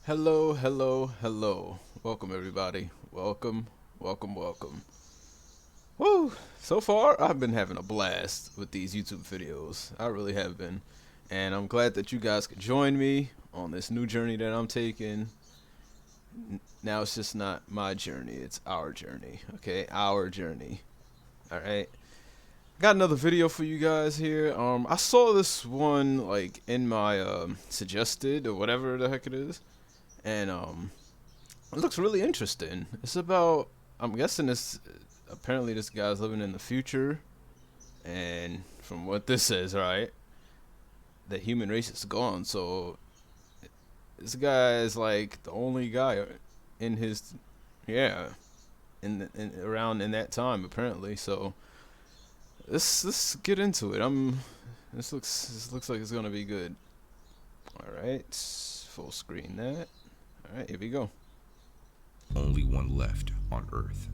Hello, hello, hello. Welcome everybody. Welcome, welcome, welcome. Woo! So far, I've been having a blast with these YouTube videos. I really have been. And I'm glad that you guys could join me on this new journey that I'm taking. Now it's just not my journey, it's our journey. Okay? Our journey. Alright? Got another video for you guys here. I saw this one like in my suggested or whatever the heck it is. And it looks really interesting. It's about, I'm guessing this, apparently this guy's living in the future, and from what this says, right, the human race is gone. So this guy is like the only guy in his, yeah, in around in that time apparently. So let's get into it. This looks like it's gonna be good. All right, full screen that. All right, here we go. Only one left on Earth.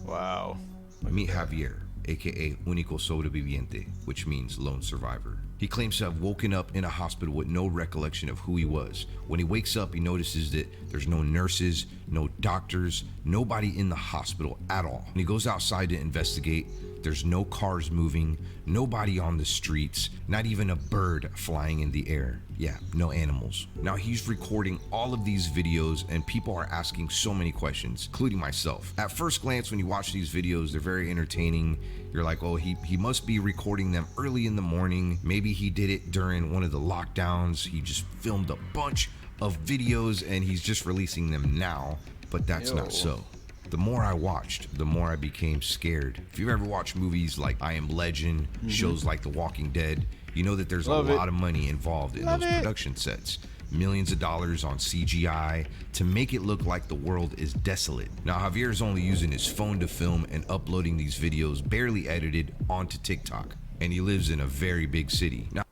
Wow. Meet Javier, aka Único Sobreviviente, which means lone survivor. He claims to have woken up in a hospital with no recollection of who he was. When he wakes up, he notices that there's no nurses, no doctors, nobody in the hospital at all. When he goes outside to investigate, there's no cars moving, nobody on the streets, not even a bird flying in the air. Yeah, no animals. Now he's recording all of these videos and people are asking so many questions, including myself. At first glance, when you watch these videos, they're very entertaining. You're like, oh, he must be recording them early in the morning. Maybe he did it during one of the lockdowns. He just filmed a bunch of videos and he's just releasing them now, but that's not so. The more I watched, the more I became scared. If you've ever watched movies like I Am Legend, shows like The Walking Dead, you know that there's a lot of money involved in those production sets. Millions of dollars on CGI to make it look like the world is desolate. Now Javier is only using his phone to film and uploading these videos barely edited onto TikTok. And he lives in a very big city. Now,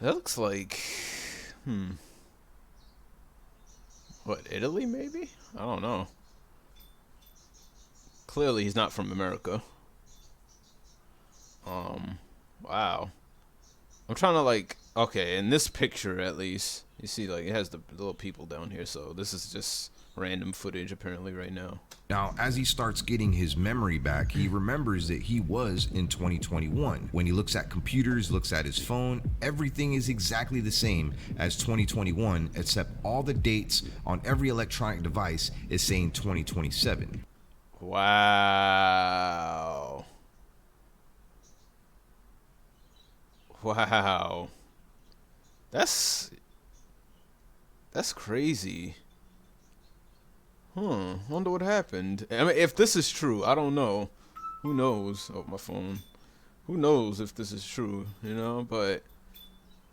that looks like, what, Italy maybe? I don't know. Clearly he's not from America. Wow. I'm trying to like, okay, in this picture at least, you see like it has the little people down here, so this is just random footage apparently right now. Now, as he starts getting his memory back, he remembers that he was in 2021. When he looks at computers, looks at his phone, everything is exactly the same as 2021, except all the dates on every electronic device is saying 2027. Wow. Wow. That's crazy. Wonder what happened. I mean, if this is true, I don't know. Who knows? Oh, my phone. Who knows if this is true, you know? But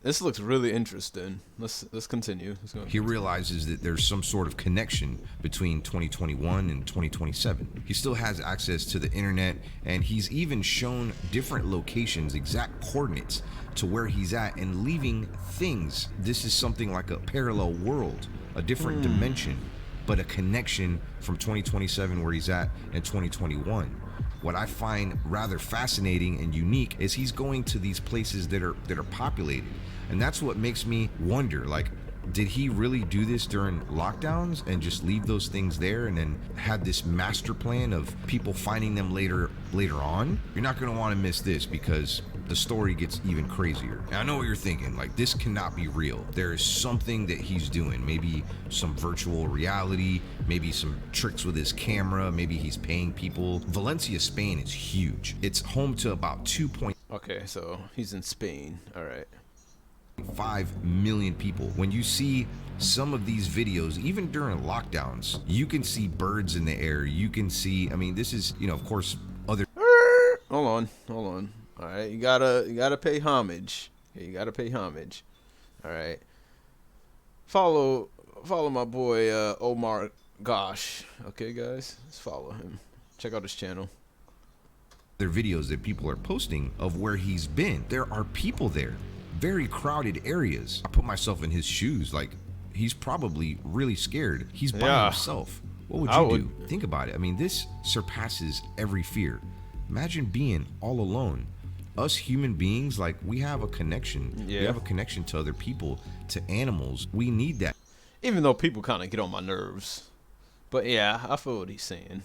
this looks really interesting. Let's continue. He realizes that there's some sort of connection between 2021 and 2027. He still has access to the internet, and he's even shown different locations, exact coordinates to where he's at, and leaving things. This is something like a parallel world, a different dimension, but a connection from 2027 where he's at and 2021. What I find rather fascinating and unique is he's going to these places that are populated. And that's what makes me wonder, like, did he really do this during lockdowns and just leave those things there and then had this master plan of people finding them later on? You're not going to want to miss this because the story gets even crazier. Now, I know what you're thinking, like, this cannot be real. There is something that he's doing, maybe some virtual reality, maybe some tricks with his camera, maybe he's paying people. Valencia, Spain is huge. It's home to about 2.5 Okay, so he's in Spain. All right. million people. When you see some of these videos, even during lockdowns, you can see birds in the air. You can see, I mean, this is, you know, of course, other. Hold on. All right, you gotta pay homage. Yeah, you gotta pay homage. All right. Follow my boy Omar Gosh. Okay, guys, let's follow him. Check out his channel. Other videos that people are posting of where he's been. There are people there. very crowded areas. I put myself in his shoes. Like, he's probably really scared. He's by Yeah. himself. What would I you would- do? Think about it. I mean, this surpasses every fear. Imagine being all alone. Us human beings, like, we have a connection. We Yeah. have a connection to other people, to animals. We need that Even though people kind of get on my nerves. But yeah, I feel what he's saying.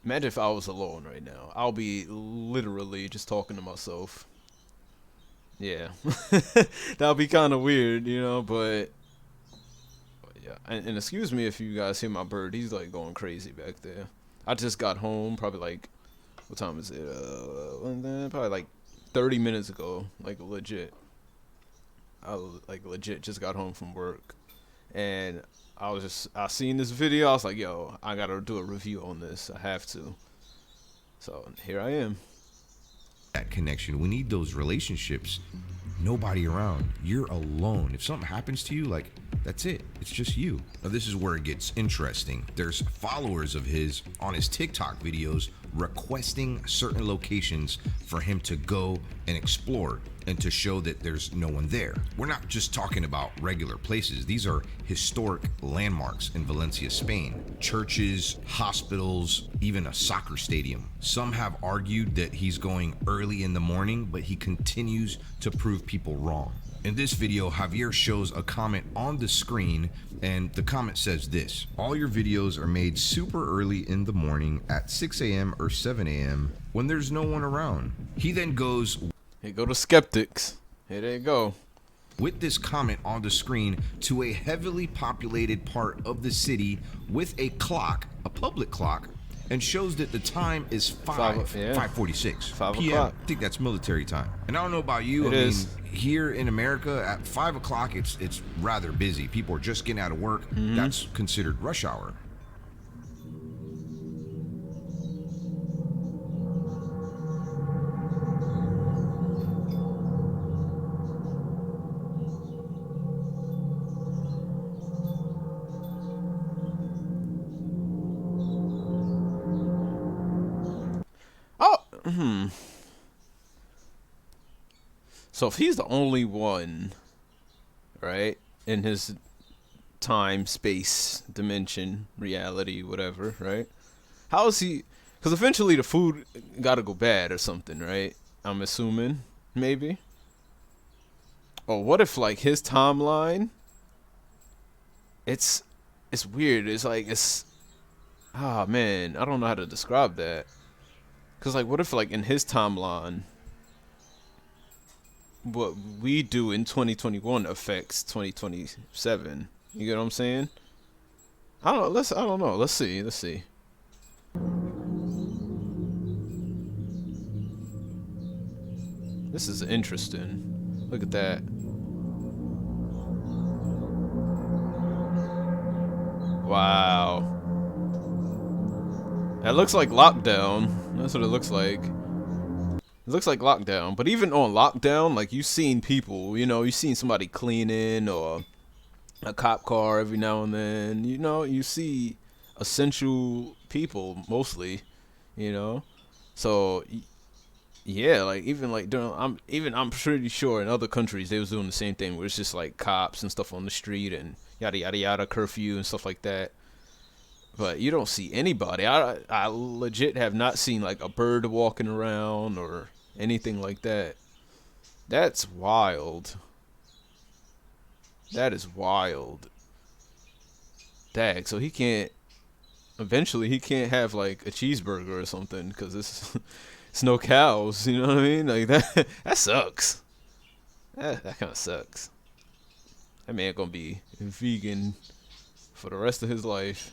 Imagine if I was alone right now. I'll be literally just talking to myself. Yeah. That'll be kind of weird, you know, but yeah. And excuse me if you guys hear my bird. He's like going crazy back there. I just got home probably like, what time is it? Probably like 30 minutes ago. Like legit. Like legit just got home from work. And I seen this video. I was like, yo, I gotta do a review on this. I have to. So here I am. connection. We need those relationships. Nobody around. You're alone. If something happens to you, like, that's it. It's just you. Now, this is where it gets interesting. There's followers of his on his TikTok videos requesting certain locations for him to go and explore and to show that there's no one there. We're not just talking about regular places. These are historic landmarks in Valencia, Spain. Churches, hospitals, even a soccer stadium. Some have argued that he's going early in the morning, but he continues to prove people wrong. In this video, Javier shows a comment on the screen, and the comment says this: all your videos are made super early in the morning at 6 a.m. or 7 a.m. when there's no one around. He then goes, Here go the skeptics. Here they go. with this comment on the screen, to a heavily populated part of the city with a clock, a public clock, and shows that the time is 5:46 5 p.m. o'clock. I think that's military time. And I don't know about you, It is. here in America at 5 o'clock, it's rather busy. People are just getting out of work. That's considered rush hour. Oh, So if he's the only one, right, in his time, space, dimension, reality, whatever, right? How is he? Because eventually the food got to go bad or something, right? I'm assuming, maybe. Or what if like his timeline? It's weird. It's like man, I don't know how to describe that. Cause like, what if like in his timeline, what we do in 2021 affects 2027? You get what I'm saying? I don't know. I don't know. Let's see. This is interesting. Look at that. Wow. That looks like lockdown. That's what it looks like. It looks like lockdown. But even on lockdown, like, you've seen people, you know, you've seen somebody cleaning or a cop car every now and then. You know, you see essential people mostly, you know. So yeah, like even like during I'm pretty sure in other countries they was doing the same thing where it's just like cops and stuff on the street and yada yada yada, curfew and stuff like that. But you don't see anybody. I legit have not seen like a bird walking around or anything like that. That's wild. That is wild. Dag, so he can't. Eventually, he can't have like a cheeseburger or something because it's no cows. You know what I mean? Like that. That sucks. That kind of sucks. That man gonna be vegan for the rest of his life.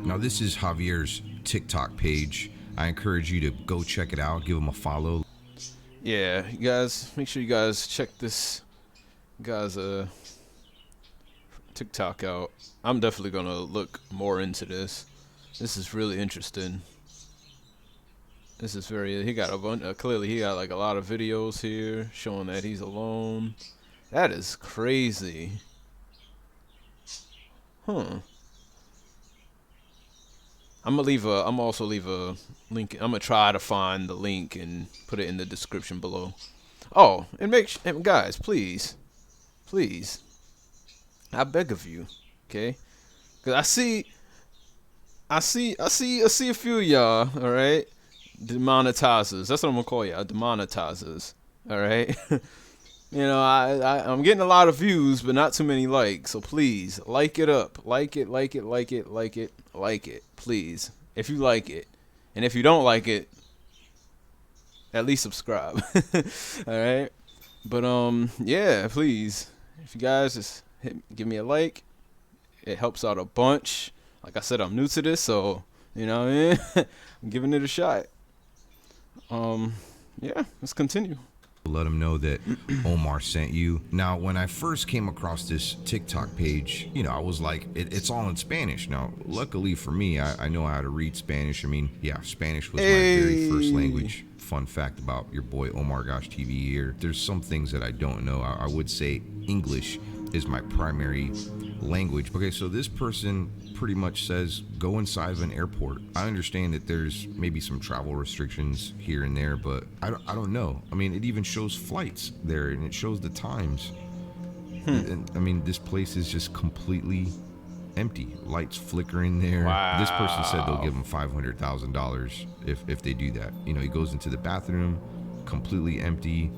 Now, this is Javier's TikTok page. I encourage you to go check it out. Give him a follow. Yeah, you guys, make sure you guys check this guy's TikTok out. I'm definitely gonna look more into this. This is really interesting. This is very. He got a bunch. Clearly, he got like a lot of videos here showing that he's alone. That is crazy. Huh. I'm also leave a link. I'm gonna try to find the link and put it in the description below. Oh, and guys, please, please, I beg of you, okay? Cause I see a few of y'all, all right, demonetizers. That's what I'm gonna call y'all, demonetizers. All right. I'm getting a lot of views, but not too many likes. So please like it up, like it, please. If you like it, and if you don't like it, at least subscribe. All right. But yeah, please. If you guys just give me a like, it helps out a bunch. Like I said, I'm new to this, so you know what I mean? I'm giving it a shot. Yeah, let's continue. Let them know that Omar sent you. Now, when I first came across this TikTok page, I was like, it's all in Spanish. Now, luckily for me, I know how to read Spanish. I mean, yeah, Spanish was my very first language. Fun fact about your boy Omar Gosh TV here. There's some things that I don't know. I would say English is my primary language. Okay, so this person pretty much says go inside of an airport. I understand that there's maybe some travel restrictions here and there, but I don't know. I mean, it even shows flights there and it shows the times. And I mean, this place is just completely empty. Lights flickering there. Wow. This person said they'll give him $500,000 if they do that. He goes into the bathroom, completely empty.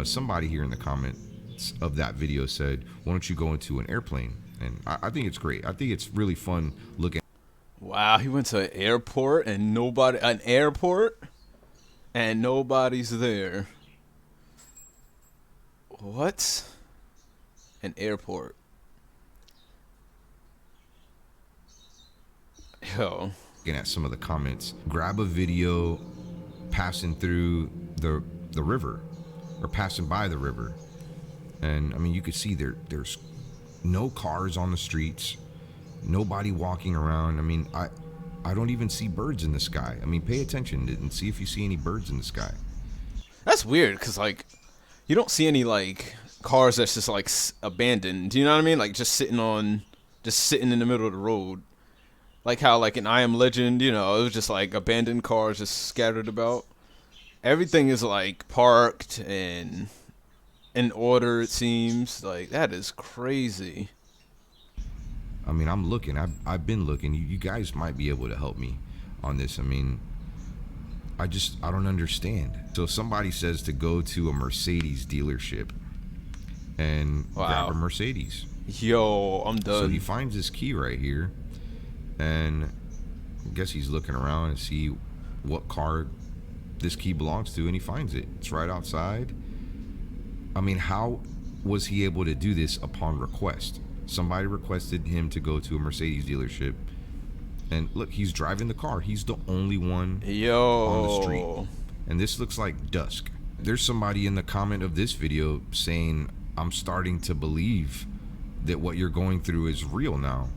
Somebody here in the comments of that video said, why don't you go into an airplane? And I think it's great. I think it's really fun looking. Wow, he went to an airport and nobody's there. What? An airport. Yo. Looking at some of the comments, grab a video passing through the river or passing by the river. And I mean, you could see there's no cars on the streets, nobody walking around. I mean, I don't even see birds in the sky. I mean, pay attention and see if you see any birds in the sky. That's weird, because like you don't see any like cars that's just like abandoned. Do you know what I mean? Like just sitting in the middle of the road. Like how like in I Am Legend, it was just like abandoned cars just scattered about. Everything is like parked and in order, it seems. Like, that is crazy. I mean, I'm looking. I've been looking. You guys might be able to help me on this. I mean, I don't understand. So somebody says to go to a Mercedes dealership and grab a Mercedes. Yo, I'm done. So he finds this key right here, and I guess he's looking around and see what car this key belongs to, and he finds it. It's right outside. I mean, how was he able to do this upon request? Somebody requested him to go to a Mercedes dealership, and look, he's driving the car. He's the only one on the street, and this looks like dusk. There's somebody in the comment of this video saying, I'm starting to believe that what you're going through is real now.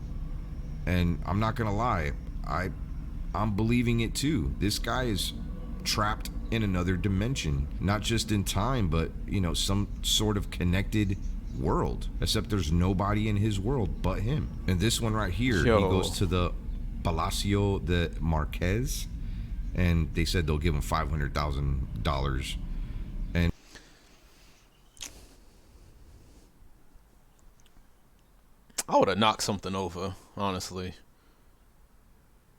And I'm not gonna lie, I'm believing it too. This guy is trapped in another dimension, not just in time, but some sort of connected world, except there's nobody in his world but him. And this one right here, he goes to the Palacio de Marquez, and they said they'll give him $500,000. And I would have knocked something over, honestly,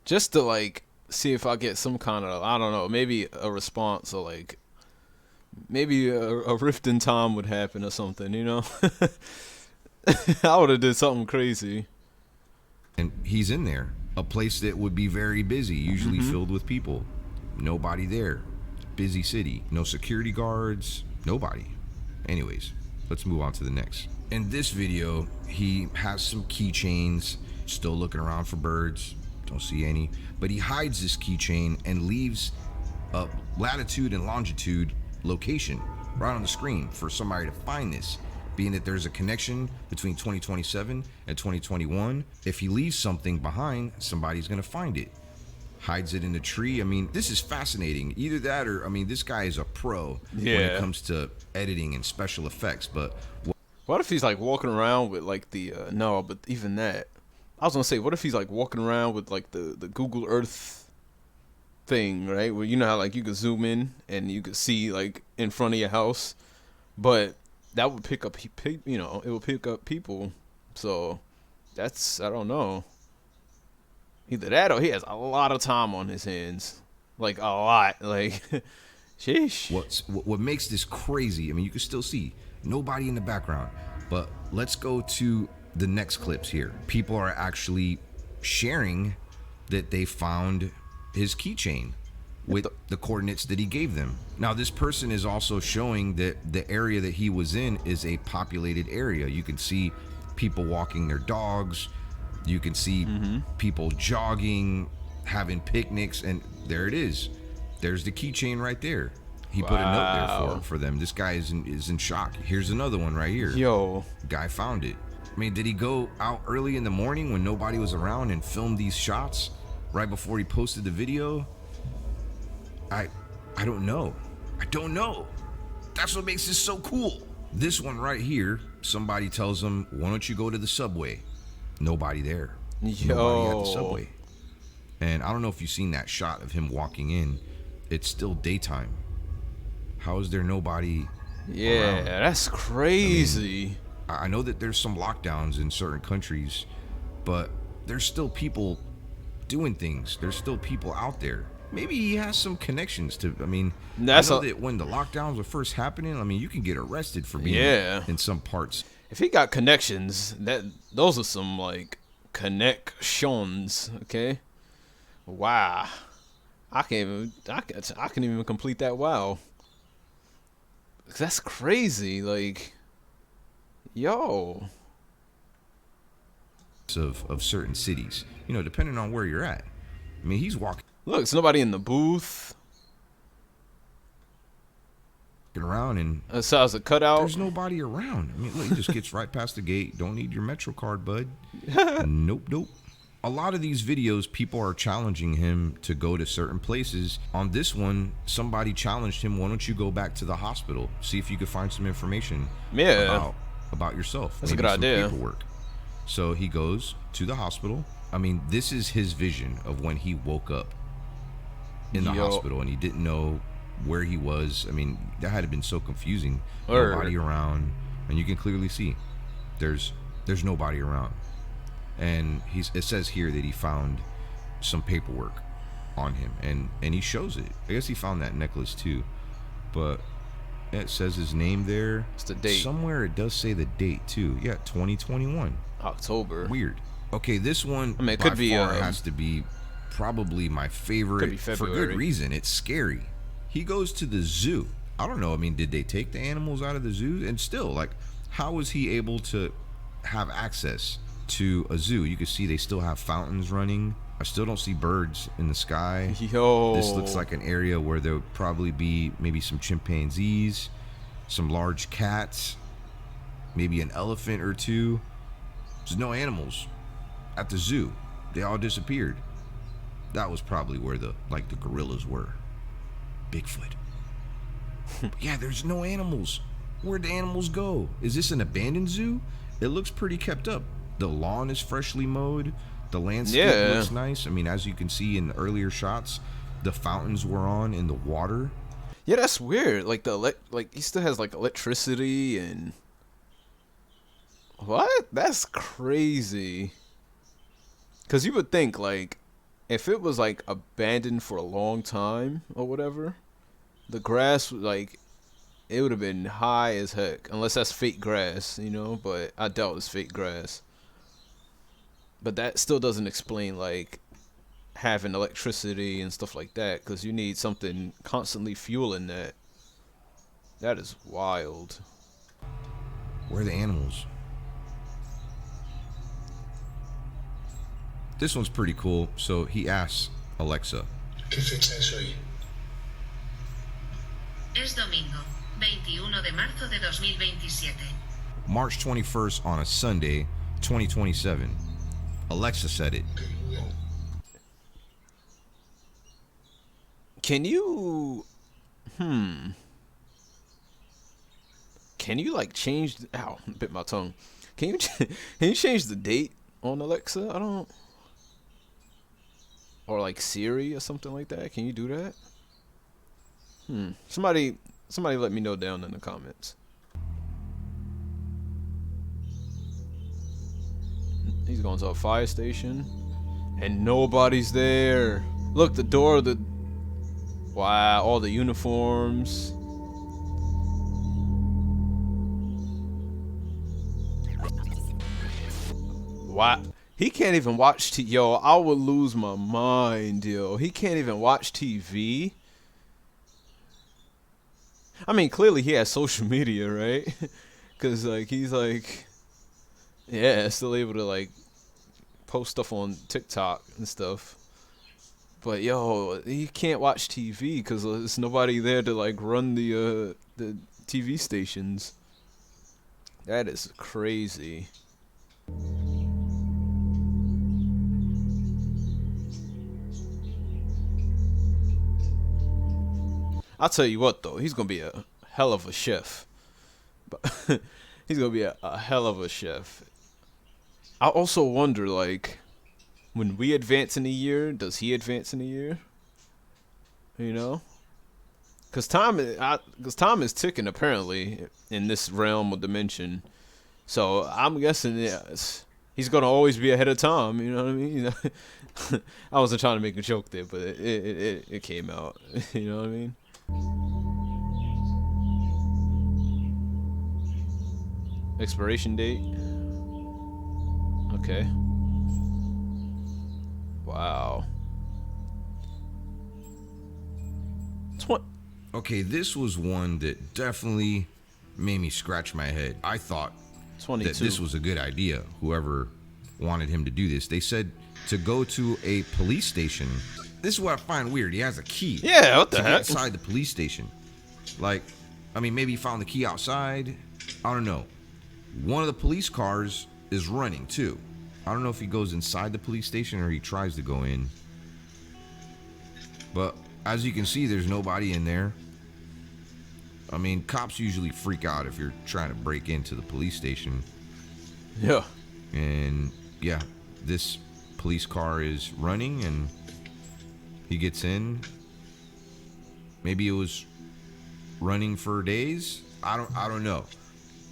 just to like see if I get some kind of, I don't know, maybe a response, or like maybe a rift in time would happen or something, I would have did something crazy. And he's in there, a place that would be very busy, usually filled with people. Nobody there. Busy city. No security guards. Nobody. Anyways, let's move on to the next. In this video, he has some keychains, still looking around for birds. Don't see any. But he hides this keychain and leaves a latitude and longitude location right on the screen for somebody to find this, being that there's a connection between 2027 and 2021. If he leaves something behind, somebody's gonna find it. hides it in a tree. I mean, this is fascinating. Either that or, I mean, this guy is a pro when it Yeah. comes to editing and special effects. But What if he's like walking around with like the no, but even that. I was gonna say, what if he's like walking around with like the Google Earth thing, right? Where you know how like you could zoom in and you could see like in front of your house, but that would pick up, you know, it would pick up people. So that's, I don't know. Either that or he has a lot of time on his hands, like a lot, like, sheesh. what makes this crazy, I mean, you can still see nobody in the background. But let's go to the next clips here. People are actually sharing that they found his keychain with the coordinates that he gave them. Now, this person is also showing that the area that he was in is a populated area. You can see people walking their dogs. You can see people jogging, having picnics, and there it is. There's the keychain right there. He put a note there for them. This guy is in shock. Here's another one right here. Yo. Guy found it. I mean, did he go out early in the morning when nobody was around and film these shots right before he posted the video? I don't know. I don't know. That's what makes this so cool. This one right here, somebody tells him, why don't you go to the subway? Nobody there. Yo. Nobody at the subway. And I don't know if you've seen that shot of him walking in. It's still daytime. How is there nobody around? That's crazy. I know that there's some lockdowns in certain countries, but there's still people doing things. There's still people out there. Maybe he has some connections to, I mean, I know that when the lockdowns were first happening, I mean, you can get arrested for being in some parts. If he got connections, those are some like connections, okay? Wow. I can't even complete that wow. That's crazy, like, yo. Of certain cities, you know, depending on where you're at. I mean, he's walking. Look, it's nobody in the booth. Around and so it's a cutout. There's nobody around. I mean, look, he just gets right past the gate. Don't need your Metro card, bud. Nope. A lot of these videos, people are challenging him to go to certain places. On this one, somebody challenged him, why don't you go back to the hospital? See if you could find some information about yourself. That's maybe a good idea. Paperwork. So he goes to the hospital. I mean, this is his vision of when he woke up in the hospital and he didn't know where he was. I mean, that had been so confusing. Nobody around, and you can clearly see there's nobody around. And it says here that he found some paperwork on him, and he shows it. I guess he found that necklace too, but it says his name there. It's the date. Somewhere it does say the date too. Yeah, 2021. October. Weird. Okay, this one, I mean, it could be has to be probably my favorite. Could be February. For good reason. It's scary. He goes to the zoo. I don't know. I mean, did they take the animals out of the zoo? And still, like, how was he able to have access to a zoo? You can see they still have fountains running. I still don't see birds in the sky. Yo. This looks like an area where there would probably be maybe some chimpanzees, some large cats, maybe an elephant or two. There's no animals at the zoo. They all disappeared. That was probably where the gorillas were. Bigfoot. Yeah, there's no animals. Where'd the animals go? Is this an abandoned zoo? It looks pretty kept up. The lawn is freshly mowed. The landscape looks nice. I mean, as you can see in the earlier shots, the fountains were on in the water. Yeah, that's weird. Like he still has like electricity and what? That's crazy. Cause you would think like if it was like abandoned for a long time or whatever, the grass like it would have been high as heck. Unless that's fake grass, you know. But I doubt it's fake grass. But that still doesn't explain like having electricity and stuff like that, because you need something constantly fueling that. That is wild. Where are the animals? This one's pretty cool. So he asks Alexa, ¿Qué fecha es hoy? Es domingo, 21 de marzo de 2027. March 21st on a Sunday, 2027. Alexa said it. Can you? Hmm. Can you like change? Ow! Bit my tongue. Can you? Can you change the date on Alexa? I don't. Or like Siri or something like that. Can you do that? Somebody let me know down in the comments. He's going to a fire station and nobody's there. Look, the door, wow, all the uniforms. Why? He can't even watch yo, I would lose my mind, yo. He can't even watch TV. I mean, clearly he has social media, right? Cause like he's like, yeah, still able to like post stuff on TikTok and stuff. But yo, he can't watch TV because there's nobody there to like run the TV stations. That is crazy. I'll tell you what though, he's gonna be a hell of a chef. But he's gonna be a hell of a chef. I also wonder, like, when we advance in a year, does he advance in a year? You know, because time is ticking apparently in this realm or dimension. So I'm guessing he's gonna always be ahead of time. You know what I mean? You know, I wasn't trying to make a joke there, but it came out. You know what I mean? Expiration date. Okay. Wow. Okay, this was one that definitely made me scratch my head. I thought 22. that this was a good idea. Whoever wanted him to do this, they said to go to a police station. This is what I find weird. He has a key. Yeah, what the to heck? get inside the police station. Like, I mean, maybe he found the key outside. I don't know. One of the police cars is running too. I don't know if he goes inside the police station or he tries to go in. But as you can see, there's nobody in there. I mean, cops usually freak out if you're trying to break into the police station. Yeah. And yeah, this police car is running and he gets in. Maybe it was running for days. I don't know.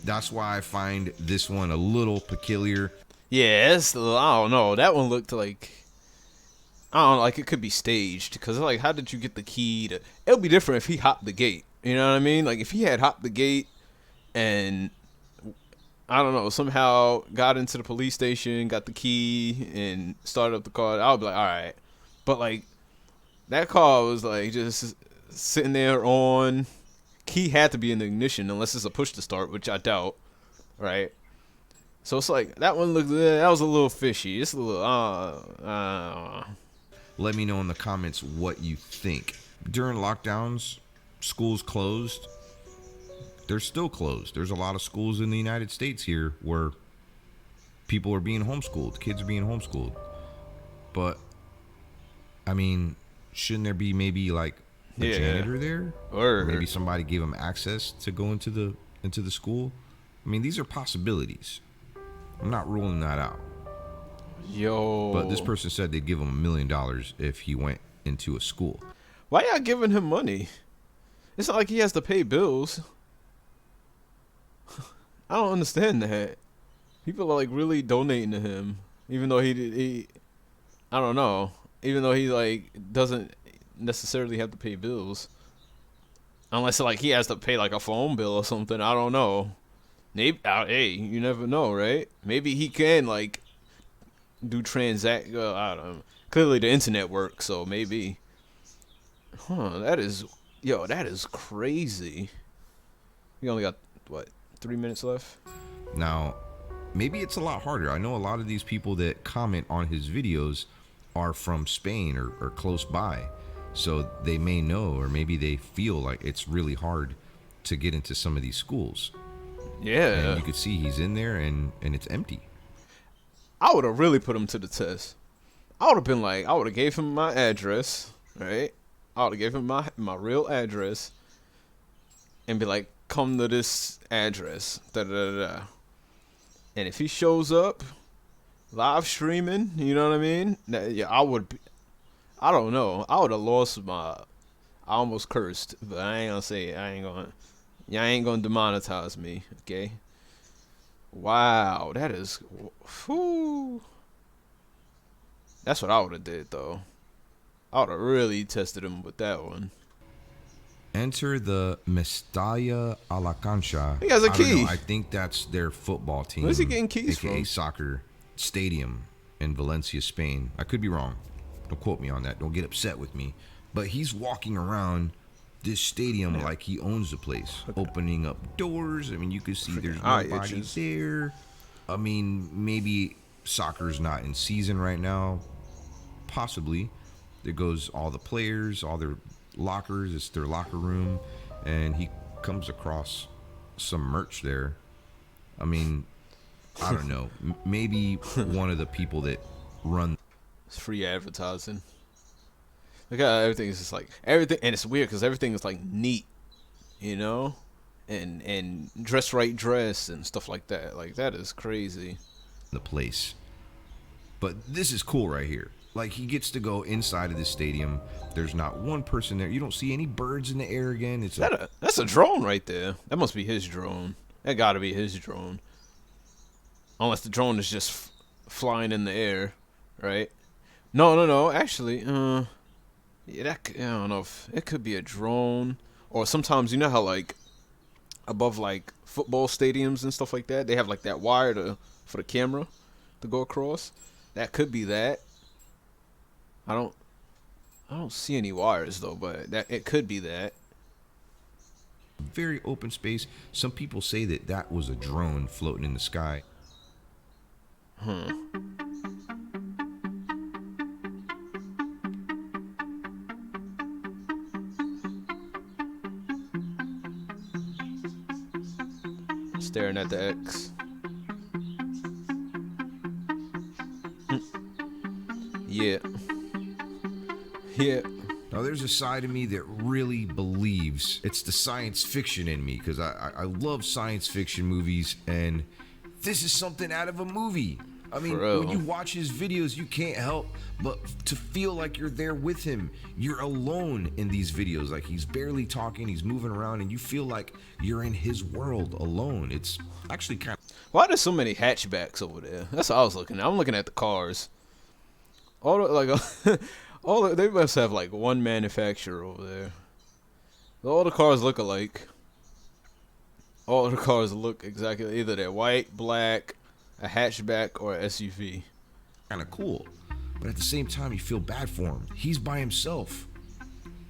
That's why I find this one a little peculiar. Yeah, I don't know. That one looked like, I don't know, like it could be staged. Because, like, how did you get the key to... It would be different if he hopped the gate. You know what I mean? Like, if he had hopped the gate and, I don't know, somehow got into the police station, got the key, and started up the car, I would be like, all right. But, like, that car was, like, just sitting there on... Key had to be in the ignition unless it's a push to start, which I doubt, right? So it's like that one looked, that was a little fishy. It's a little Let me know in the comments what you think. During lockdowns, schools closed. They're still closed. There's a lot of schools in the United States here where people are being homeschooled, kids are being homeschooled. But I mean, shouldn't there be maybe like a janitor there, or maybe somebody gave them access to go into the school? I mean, these are possibilities. I'm not ruling that out. Yo. But this person said they'd give him $1 million if he went into a school. Why y'all giving him money? It's not like he has to pay bills. I don't understand that. People are like really donating to him, even though he I don't know, even though he like doesn't necessarily have to pay bills, unless like he has to pay like a phone bill or something. I don't know. Maybe hey, you never know, right? Maybe he can like do I don't know. Clearly the internet works, so maybe. That is crazy. We only got what, 3 minutes left? Now, maybe it's a lot harder. I know a lot of these people that comment on his videos are from Spain or close by. So they may know, or maybe they feel like it's really hard to get into some of these schools. Yeah. And you could see he's in there and it's empty. I would have really put him to the test. I would have been like, I would have gave him my address, right? I would have gave him my real address and be like, come to this address. Da da da da. And if he shows up live streaming, you know what I mean? Yeah, I would. I don't know. I would have lost my. I almost cursed, but I ain't gonna say it. Y'all ain't gonna demonetize me, okay? Wow, that is. Whew. That's what I would have did though. I would have really tested him with that one. Enter the Mestalla a la Cancha. He has a I don't key. know, I think that's their football team. Where's he getting keys AKA from? soccer stadium in Valencia, Spain. I could be wrong. Don't quote me on that. Don't get upset with me. But he's walking around this stadium like he owns the place, opening up doors. I mean, you can see there's nobody there. I mean, maybe soccer's not in season right now. Possibly. There goes all the players, all their lockers. It's their locker room. And he comes across some merch there. I mean, I don't know. Maybe one of the people that run. It's free advertising. Look how everything is just like everything, and it's weird because everything is like neat, you know, and dress right dress and stuff like that. Like that is crazy. The place. But this is cool right here. Like he gets to go inside of this stadium. There's not one person there. You don't see any birds in the air again. It's that's a drone right there. That must be his drone. That got to be his drone. Unless the drone is just flying in the air, right? No. Actually, yeah, I don't know if it could be a drone, or sometimes you know how like above like football stadiums and stuff like that, they have like that wire for the camera to go across. That could be that. I don't see any wires though, but it could be that. Very open space. Some people say that was a drone floating in the sky. Staring at the X. Yeah. Now there's a side of me that really believes it's the science fiction in me, because I love science fiction movies, and this is something out of a movie. I mean, when you watch his videos, you can't help but to feel like you're there with him. You're alone in these videos. Like he's barely talking, he's moving around, and you feel like you're in his world alone. It's actually kind of... Why there's so many hatchbacks over there? That's what I was looking at. I'm looking at the cars. All the, like they must have like one manufacturer over there. All the cars look alike. All the cars look exactly, either they're white, black, a hatchback, or a SUV. Kind of cool, but at the same time you feel bad for him. He's by himself.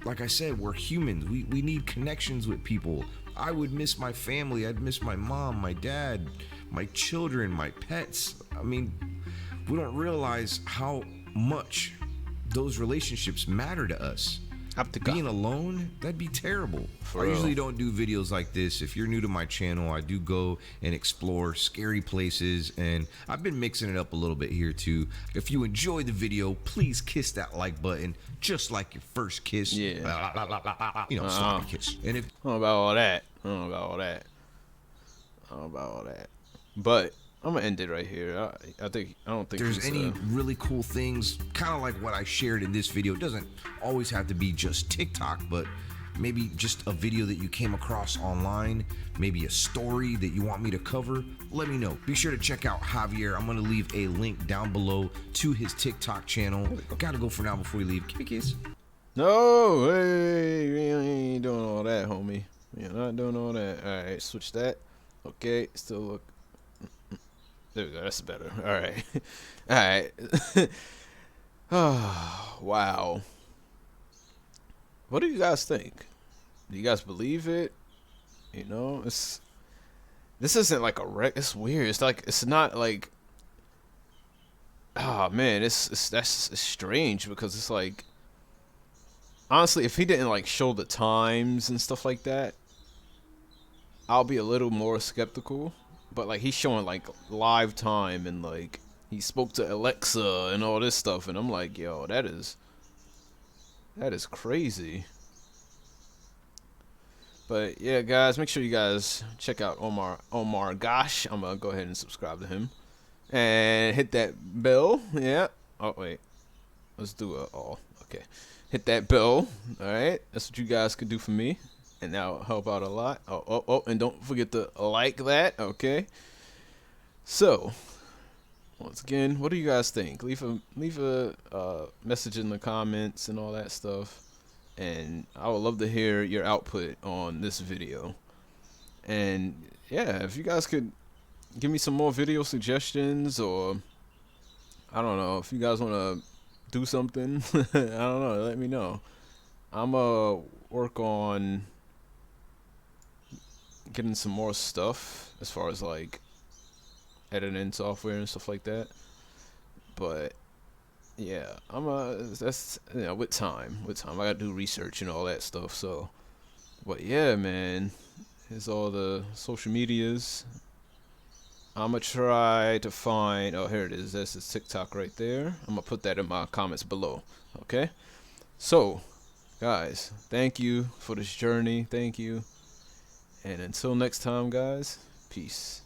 Like I said, we're humans. We need connections with people. I would miss my family. I'd miss my mom, my dad, my children, my pets. I mean, we don't realize how much those relationships matter to us. Being alone, that'd be terrible. I usually don't do videos like this. If you're new to my channel, I do go and explore scary places, and I've been mixing it up a little bit here too. If you enjoyed the video, please kiss that like button, just like your first kiss. Yeah. You know, sloppy kiss. And if I don't know about all that. But I'm gonna end it right here. I don't think there's any really cool things, kind of like what I shared in this video. It doesn't always have to be just TikTok, but maybe just a video that you came across online, maybe a story that you want me to cover. Let me know. Be sure to check out Javier. I'm gonna leave a link down below to his TikTok channel. Gotta go for now before we leave. Give me a kiss. No, hey, we ain't doing all that, homie. We're not doing all that. All right, switch that. Okay, still look. There we go. That's better. All right. All right. Oh, wow. What do you guys think? Do you guys believe it? You know, this isn't like a wreck. It's weird. It's like, it's not like, oh man, it's strange, because it's like, honestly, if he didn't like show the times and stuff like that, I'll be a little more skeptical. But like he's showing like live time, and like he spoke to Alexa and all this stuff, and I'm like, yo, that is That is crazy. But yeah, guys, make sure you guys check out Omar Gosh. I'm gonna go ahead and subscribe to him and hit that bell. Yeah. Oh wait, let's do a all. Okay, hit that bell. All right, that's what you guys could do for me, and that'll help out a lot. Oh, and don't forget to like that. Okay. So once again, what do you guys think? Leave a message in the comments and all that stuff. And I would love to hear your output on this video. And yeah, if you guys could give me some more video suggestions, or I don't know, if you guys want to do something, I don't know, let me know. I'm gonna work on getting some more stuff as far as like editing software and stuff like that. But yeah, that's, you know, with time I gotta do research and all that stuff. So but yeah, man, here's all the social medias. I'm gonna try to find, oh, here it is, that's the TikTok right there. I'm gonna put that in my comments below. Okay, so guys, thank you for this journey. Thank you, and until next time, guys, peace.